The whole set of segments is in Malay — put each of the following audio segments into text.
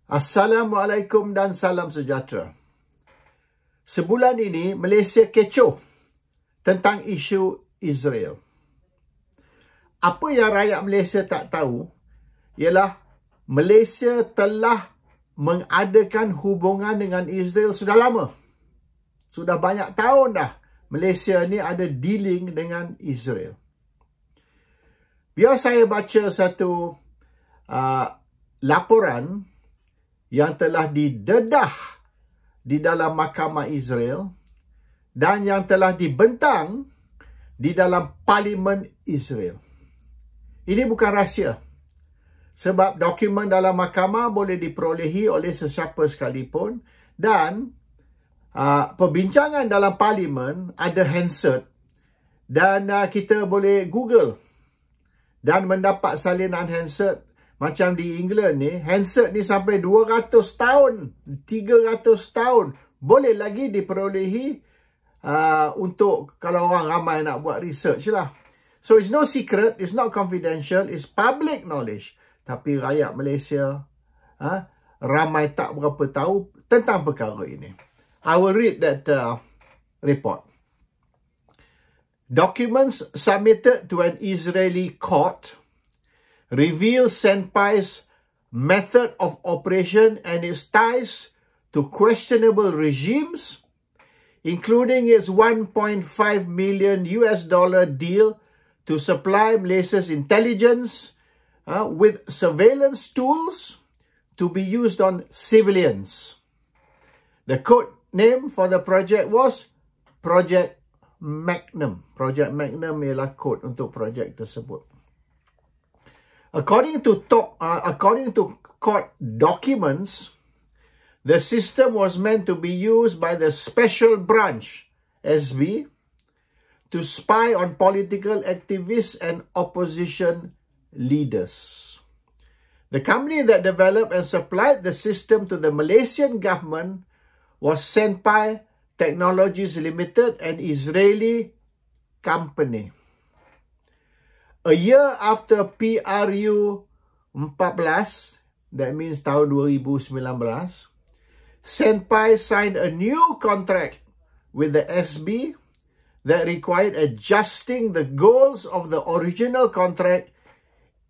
Assalamualaikum dan salam sejahtera. Sebulan ini Malaysia kecoh tentang isu Israel. Apa yang rakyat Malaysia tak tahu ialah Malaysia telah mengadakan hubungan dengan Israel sudah lama. Sudah banyak tahun dah Malaysia ni ada dealing dengan Israel. Biar saya baca satu laporan yang telah didedah di dalam mahkamah Israel dan yang telah dibentang di dalam parlimen Israel. Ini bukan rahsia. Sebab dokumen dalam mahkamah boleh diperolehi oleh sesiapa sekalipun dan perbincangan dalam parlimen ada handset dan kita boleh Google dan mendapat salinan handset. Macam di England ni, handset ni sampai 200 tahun, 300 tahun. Boleh lagi diperolehi untuk kalau orang ramai nak buat research lah. So, it's no secret, it's not confidential, it's public knowledge. Tapi rakyat Malaysia ramai tak berapa tahu tentang perkara ini. I will read that report. Documents submitted to an Israeli court reveals Senpai's method of operation and its ties to questionable regimes, including its $1.5 million deal to supply Malaysia's intelligence with surveillance tools to be used on civilians. The code name for the project was Project Magnum. Project Magnum ialah kod untuk projek tersebut. According to court documents, the system was meant to be used by the Special Branch, SB, to spy on political activists and opposition leaders. The company that developed and supplied the system to the Malaysian government was Senpai Technologies Limited, an Israeli company. A year after PRU 14, that means tahun 2019, Senpai signed a new contract with the SB that required adjusting the goals of the original contract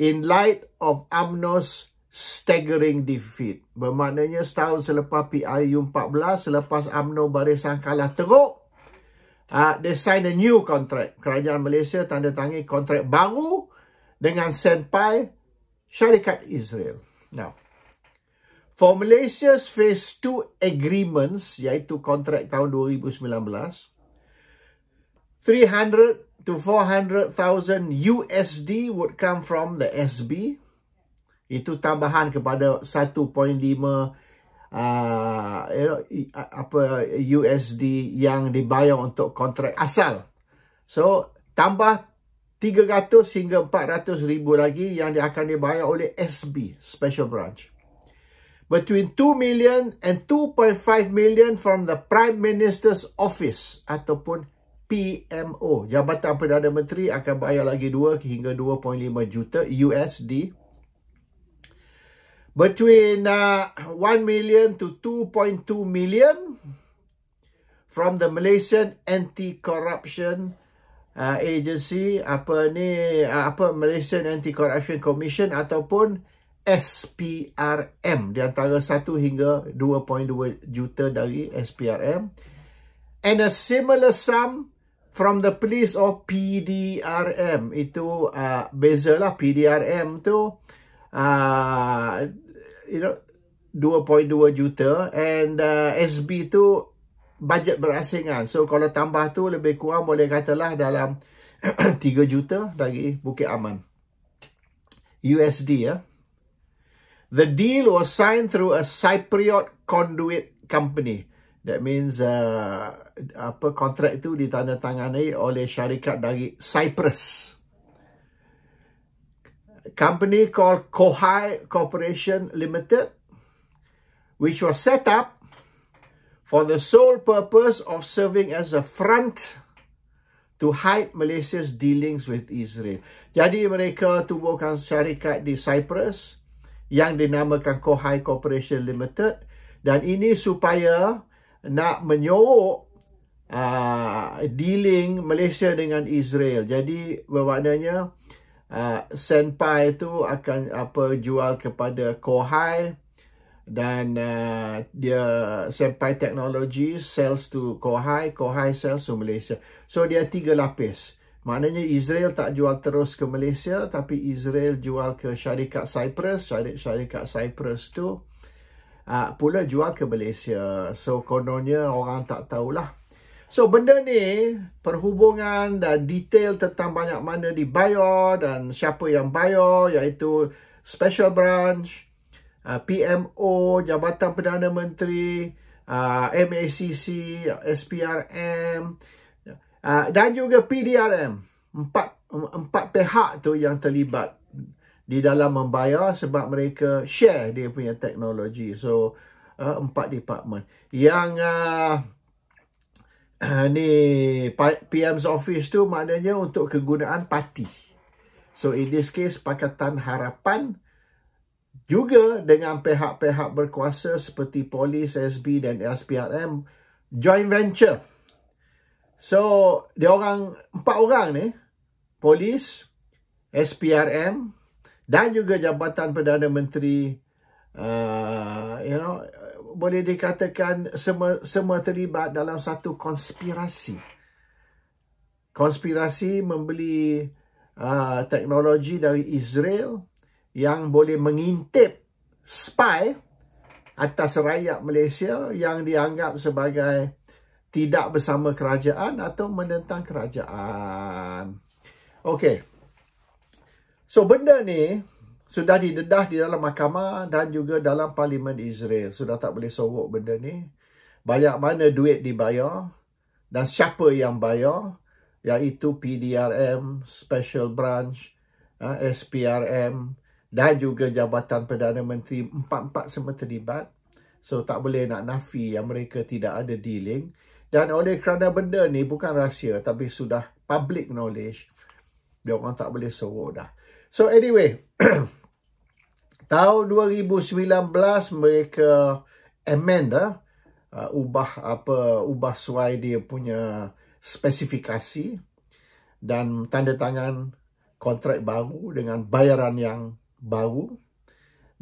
in light of UMNO's staggering defeat. Bermaknanya setahun selepas PRU 14, selepas UMNO barisan kalah teruk, they signed a new contract. Kerajaan Malaysia tanda tangan kontrak baru dengan Senpai Syarikat Israel. Now, for Malaysia's Phase 2 agreements, iaitu kontrak tahun 2019, 300 to 400,000 USD would come from the SB. Itu tambahan kepada 1.5 USD yang dibayar untuk kontrak asal. So, tambah 300 hingga 400 ribu lagi yang akan dibayar oleh SB, Special Branch. Between 2 million and 2.5 million from the Prime Minister's Office ataupun PMO. Jabatan Perdana Menteri akan bayar lagi 2 hingga 2.5 juta USD. Between 1 million to 2.2 million from the Malaysian Anti-Corruption Agency, Malaysian Anti-Corruption Commission ataupun SPRM, di antara 1 hingga 2.2 juta dari SPRM, and a similar sum from the police or PDRM. Itu bezalah. PDRM tu 2.2 juta and SB tu bajet berasingan. So kalau tambah tu lebih kurang boleh katalah dalam 3 juta dari Bukit Aman USD ya. The deal was signed through a Cypriot conduit company. That means kontrak itu ditandatangani oleh syarikat dari Cyprus. Company called Kohai Corporation Limited, which was set up for the sole purpose of serving as a front to hide Malaysia's dealings with Israel. Jadi mereka tubuhkan syarikat di Cyprus yang dinamakan Kohai Corporation Limited, dan ini supaya nak menyorok dealing Malaysia dengan Israel. Jadi bermaknanya Senpai tu akan jual kepada Kohai, dan dia Senpai Technology sells to Kohai, Kohai sells to Malaysia. So dia 3 lapis. Maknanya Israel tak jual terus ke Malaysia, tapi Israel jual ke syarikat Cyprus. Syarikat Cyprus tu pula jual ke Malaysia. So kononnya orang tak tahulah. So benda ni, perhubungan dan detail tentang banyak mana dibayar dan siapa yang bayar, iaitu Special Branch, PMO, Jabatan Perdana Menteri, MACC, SPRM, dan juga PDRM. Empat pihak tu yang terlibat di dalam membayar sebab mereka share dia punya teknologi. So 4 department. Yang ni PM's office tu maknanya untuk kegunaan parti. So in this case Pakatan Harapan juga dengan pihak-pihak berkuasa seperti Polis, SB dan SPRM joint venture. So dia orang 4 orang ni, Polis, SPRM dan juga Jabatan Perdana Menteri, boleh dikatakan semua terlibat dalam satu konspirasi. Konspirasi membeli teknologi dari Israel yang boleh mengintip spy atas rakyat Malaysia yang dianggap sebagai tidak bersama kerajaan atau menentang kerajaan. Okey. So benda ni sudah didedah di dalam mahkamah dan juga dalam Parlimen Israel. Sudah tak boleh sorok benda ni. Banyak mana duit dibayar dan siapa yang bayar, iaitu PDRM, Special Branch, SPRM dan juga Jabatan Perdana Menteri. 4 semua terlibat. So tak boleh nak nafi yang mereka tidak ada dealing. Dan oleh kerana benda ni bukan rahsia tapi sudah public knowledge, dia orang tak boleh sorok dah. So anyway, tahun 2019 mereka amend ubah suai dia punya spesifikasi dan tanda tangan kontrak baru dengan bayaran yang baru,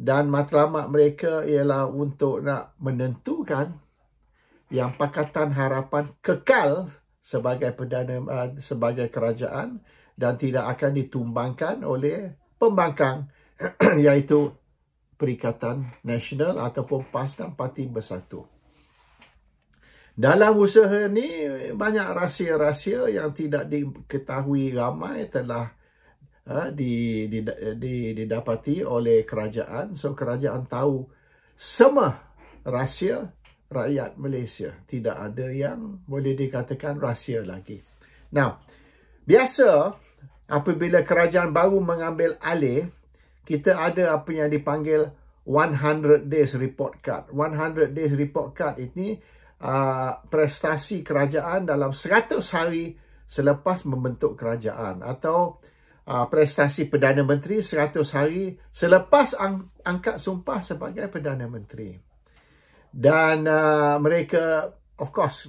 dan matlamat mereka ialah untuk nak menentukan yang Pakatan Harapan kekal sebagai sebagai kerajaan dan tidak akan ditumbangkan oleh pembangkang iaitu Perikatan Nasional ataupun PAS dan Parti Bersatu. Dalam usaha ni banyak rahsia-rahsia yang tidak diketahui ramai telah didapati oleh kerajaan. So kerajaan tahu semua rahsia rakyat Malaysia. Tidak ada yang boleh dikatakan rahsia lagi. Now, biasa apabila kerajaan baru mengambil alih, kita ada apa yang dipanggil 100 days report card. 100 days report card ini prestasi kerajaan dalam 100 hari selepas membentuk kerajaan, atau prestasi Perdana Menteri 100 hari selepas angkat sumpah sebagai Perdana Menteri. Dan mereka, of course,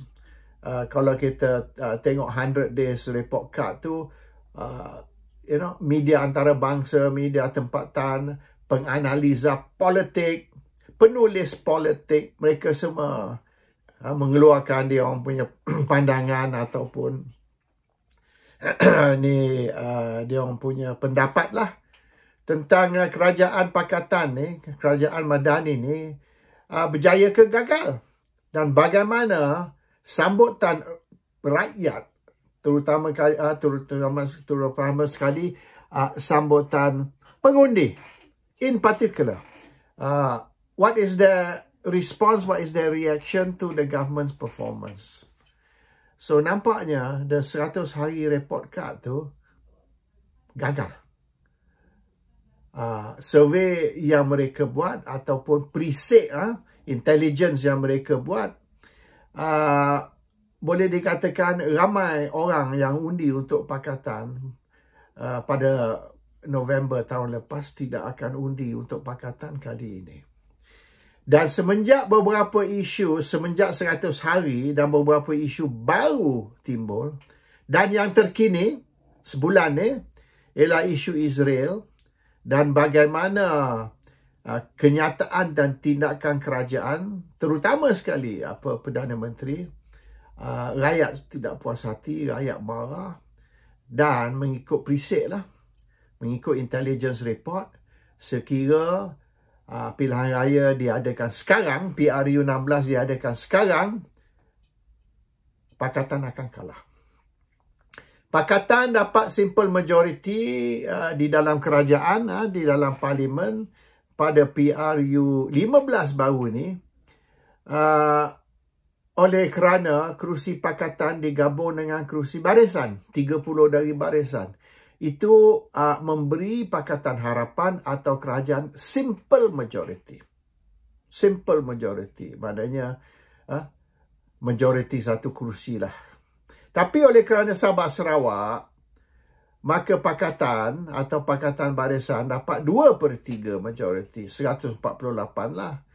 kalau kita tengok 100 days report card tu, media antarabangsa, media tempatan, penganalisa politik, penulis politik, mereka semua mengeluarkan dia orang punya pandangan ataupun dia orang punya pendapat lah tentang kerajaan pakatan ni, kerajaan Madani ni berjaya ke gagal, dan bagaimana sambutan rakyat, terutama sekali sambutan pengundi. In particular, what is the response, what is the reaction to the government's performance? So nampaknya the 100 hari report card tu gagal. Survey yang mereka buat ataupun preset intelligence yang mereka buat, boleh dikatakan ramai orang yang undi untuk pakatan pada November tahun lepas tidak akan undi untuk Pakatan kali ini. Dan semenjak beberapa isu, semenjak 100 hari dan beberapa isu baru timbul, dan yang terkini sebulan ni ialah isu Israel dan bagaimana kenyataan dan tindakan kerajaan, terutama sekali Perdana Menteri, rakyat tidak puas hati, rakyat marah, dan mengikut preset lah, mengikut intelligence report, sekira pilihan raya diadakan sekarang, PRU 16 diadakan sekarang, Pakatan akan kalah. Pakatan dapat simple majority di dalam kerajaan, di dalam parlimen pada PRU 15 baru ni, oleh kerana kerusi Pakatan digabung dengan kerusi barisan, 30 dari barisan. Itu memberi Pakatan Harapan atau kerajaan simple majority. Simple majority, maknanya majority satu kerusi lah. Tapi oleh kerana Sabah Sarawak, maka Pakatan atau Pakatan Barisan dapat 2/3 majority, 148 lah.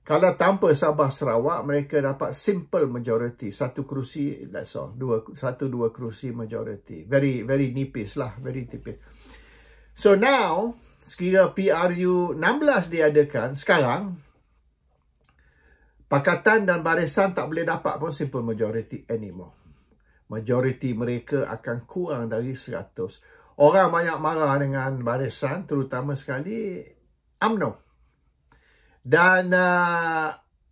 Kalau tanpa Sabah Sarawak, mereka dapat simple majority, satu kerusi, that's all, dua kerusi majority. Very nipis lah, very tipis. So now, sekira PRU 16 diadakan sekarang, Pakatan dan Barisan tak boleh dapat pun simple majority anymore. Majority mereka akan kurang dari 100. Orang banyak marah dengan Barisan, terutama sekali UMNO. Dan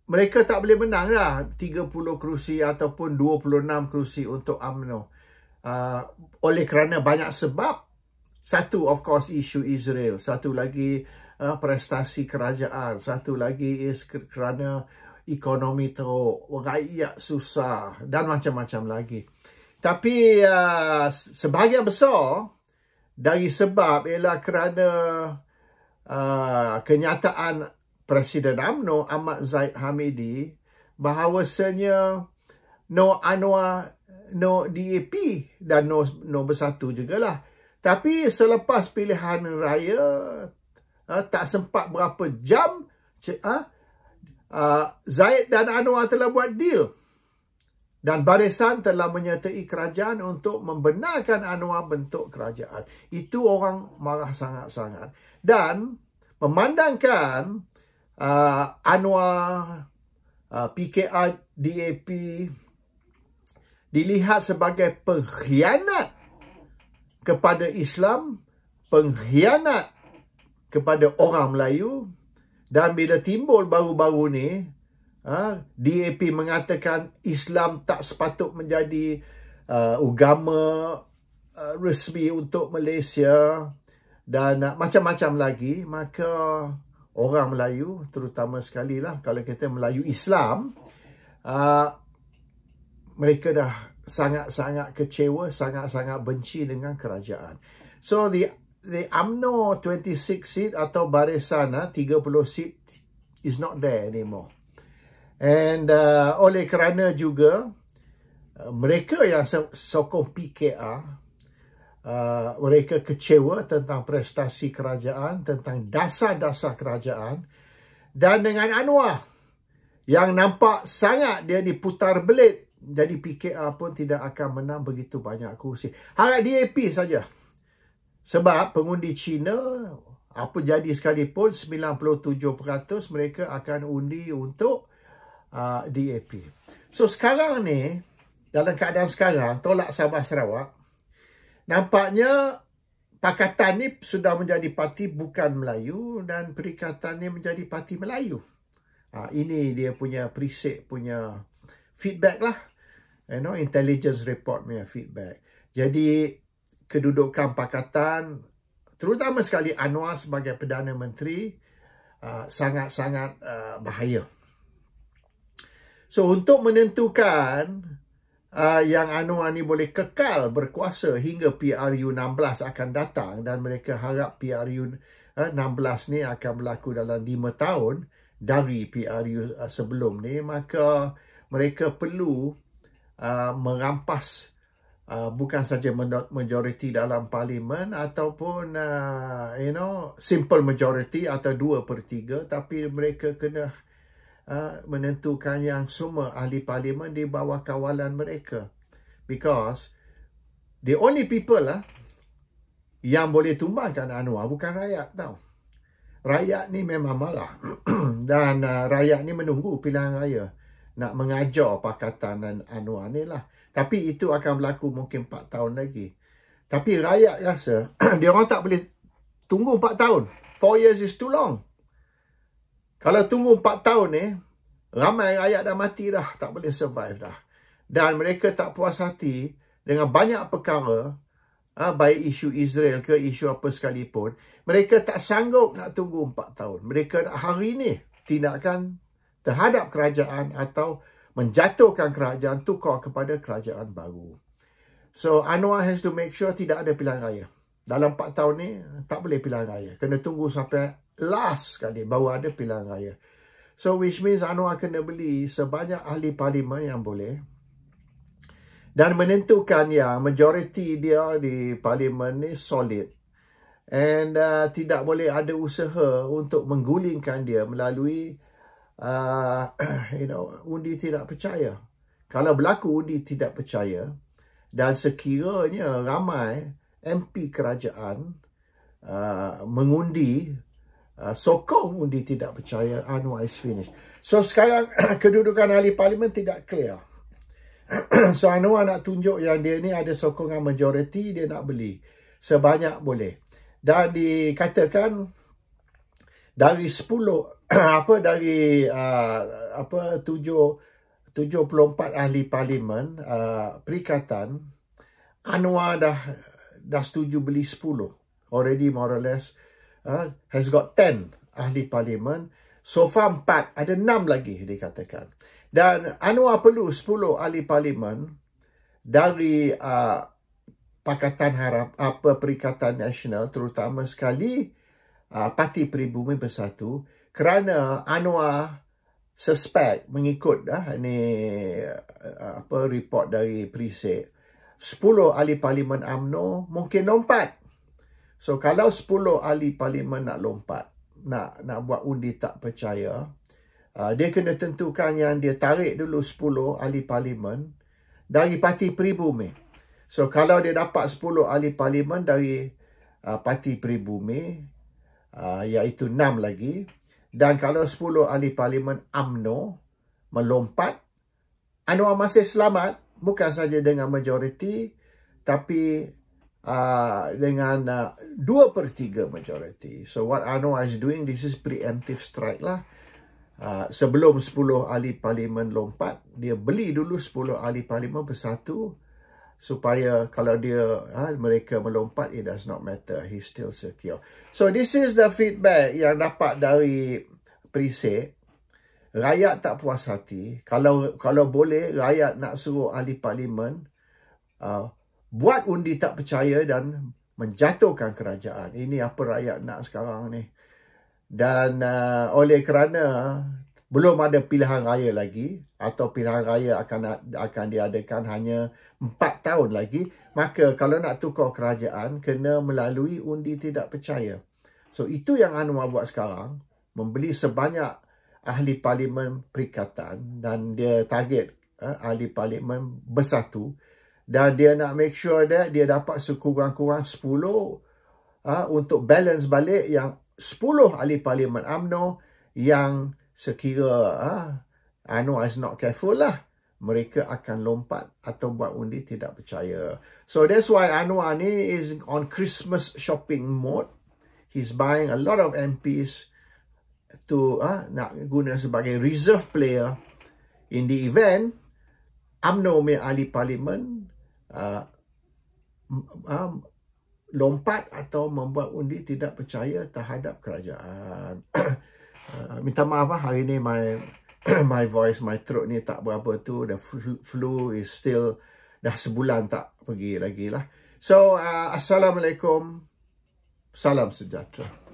mereka tak boleh menang lah 30 kerusi ataupun 26 kerusi untuk UMNO. Oleh kerana banyak sebab. Satu, of course, isu Israel. Satu lagi, prestasi kerajaan. Satu lagi is kerana ekonomi teruk, rakyat susah dan macam-macam lagi. Tapi sebahagian besar dari sebab ialah kerana kenyataan Presiden UMNO Ahmad Zahid Hamidi bahawasanya no Anwar, no DAP dan no Bersatu jugalah. Tapi selepas pilihan raya tak sempat berapa jam Zahid dan Anwar telah buat deal. Dan Barisan telah menyertai kerajaan untuk membenarkan Anwar bentuk kerajaan. Itu orang marah sangat-sangat. Dan memandangkan Anwar, PKR, DAP dilihat sebagai pengkhianat kepada Islam, pengkhianat kepada orang Melayu. Dan bila timbul baru-baru ni, DAP mengatakan Islam tak sepatut menjadi agama resmi untuk Malaysia dan macam-macam lagi, maka orang Melayu, terutama sekali lah kalau kita Melayu Islam, mereka dah sangat-sangat kecewa, sangat-sangat benci dengan kerajaan. So the UMNO 26 seat atau Barisan 30 seat is not there anymore. And oleh kerana juga mereka yang sokong PKR, mereka kecewa tentang prestasi kerajaan, tentang dasar-dasar kerajaan. Dan dengan Anwar yang nampak sangat dia diputar belit, jadi PKR pun tidak akan menang begitu banyak kursi. Harap DAP saja. Sebab pengundi Cina, apa jadi sekalipun, 97% mereka akan undi untuk DAP. So sekarang ni, dalam keadaan sekarang, tolak Sabah Sarawak, nampaknya Pakatan ni sudah menjadi parti bukan Melayu dan Perikatan ni menjadi parti Melayu. Ini dia punya preset punya feedback lah. Intelligence report punya feedback. Jadi kedudukan Pakatan, terutama sekali Anwar sebagai Perdana Menteri, sangat-sangat bahaya. So untuk menentukan yang Anwar ni boleh kekal berkuasa hingga PRU 16 akan datang, dan mereka harap PRU 16 ni akan berlaku dalam 5 tahun dari PRU sebelum ni, maka mereka perlu merampas bukan saja majoriti dalam parlimen ataupun simple majority atau 2/3, tapi mereka kena menentukan yang semua ahli parlimen di bawah kawalan mereka, because the only people yang boleh tumbangkan Anwar bukan rakyat tau. Rakyat ni memang marah dan rakyat ni menunggu pilihan raya nak mengajar Pakatan Anwar ni lah. Tapi itu akan berlaku mungkin 4 tahun lagi. Tapi rakyat rasa dia orang tak boleh tunggu 4 tahun. 4 years is too long. Kalau tunggu 4 tahun ni, ramai rakyat dah mati dah, tak boleh survive dah. Dan mereka tak puas hati dengan banyak perkara, baik isu Israel ke isu apa sekalipun, mereka tak sanggup nak tunggu 4 tahun. Mereka nak hari ni tindakan terhadap kerajaan atau menjatuhkan kerajaan, tukar kepada kerajaan baru. So Anwar has to make sure tidak ada pilihan raya. Dalam 4 tahun ni tak boleh pilihan raya. Kena tunggu sampai last sekali baru ada pilihan raya. So which means Anwar kena beli sebanyak ahli parlimen yang boleh dan menentukan yang majoriti dia di parlimen ni solid, and tidak boleh ada usaha untuk menggulingkan dia melalui undi tidak percaya. Kalau berlaku undi tidak percaya dan sekiranya ramai MP kerajaan mengundi sokong undi tidak percaya, Anwar is finished. So sekarang kedudukan ahli parlimen tidak clear. So Anwar nak tunjuk yang dia ni ada sokongan majoriti, dia nak beli sebanyak boleh. Dan dikatakan dari 10 74 ahli parlimen perikatan, Anwar dah setuju beli 10. Already more or less has got 10 ahli parlimen. So far 4, ada 6 lagi dikatakan. Dan Anwar perlu 10 ahli parlimen dari Pakatan Perikatan Nasional, terutama sekali Parti Pribumi Bersatu, kerana Anwar suspect mengikut report dari Prisek, 10 ahli parlimen UMNO mungkin lompat. So kalau 10 ahli parlimen nak lompat, nak buat undi tak percaya, dia kena tentukan yang dia tarik dulu 10 ahli parlimen dari Parti Pribumi. So kalau dia dapat 10 ahli parlimen dari Parti Pribumi, iaitu 6 lagi, dan kalau 10 ahli parlimen UMNO melompat, Anwar masih selamat, bukan saja dengan majoriti, tapi dengan 2/3 majoriti. So what Anwar is doing, this is preemptive strike lah. Sebelum 10 ahli parlimen lompat, dia beli dulu 10 ahli parlimen bersatu, supaya kalau mereka melompat, it does not matter, he's still secure. So this is the feedback yang dapat dari Prisek. Rakyat tak puas hati. Kalau boleh, rakyat nak suruh ahli parlimen buat undi tak percaya dan menjatuhkan kerajaan. Ini apa rakyat nak sekarang ni. Dan oleh kerana belum ada pilihan raya lagi, atau pilihan raya akan diadakan hanya 4 tahun lagi, maka kalau nak tukar kerajaan, kena melalui undi tidak percaya. So itu yang Anwar buat sekarang, membeli sebanyak ahli parlimen perikatan, dan dia target ahli parlimen bersatu, dan dia nak make sure that dia dapat sekurang-kurang 10 untuk balance balik yang 10 ahli parlimen UMNO yang sekira Anwar is not careful lah, mereka akan lompat atau buat undi tidak percaya. So that's why Anwar ni is on Christmas shopping mode. He's buying a lot of MPs to nak guna sebagai reserve player in the event UMNO punya ahli parlimen lompat atau membuat undi tidak percaya terhadap kerajaan. Minta maaf hari ni my voice, my throat ni tak berapa tu. The flu is still, dah sebulan tak pergi lagi lah. So Assalamualaikum, salam sejahtera.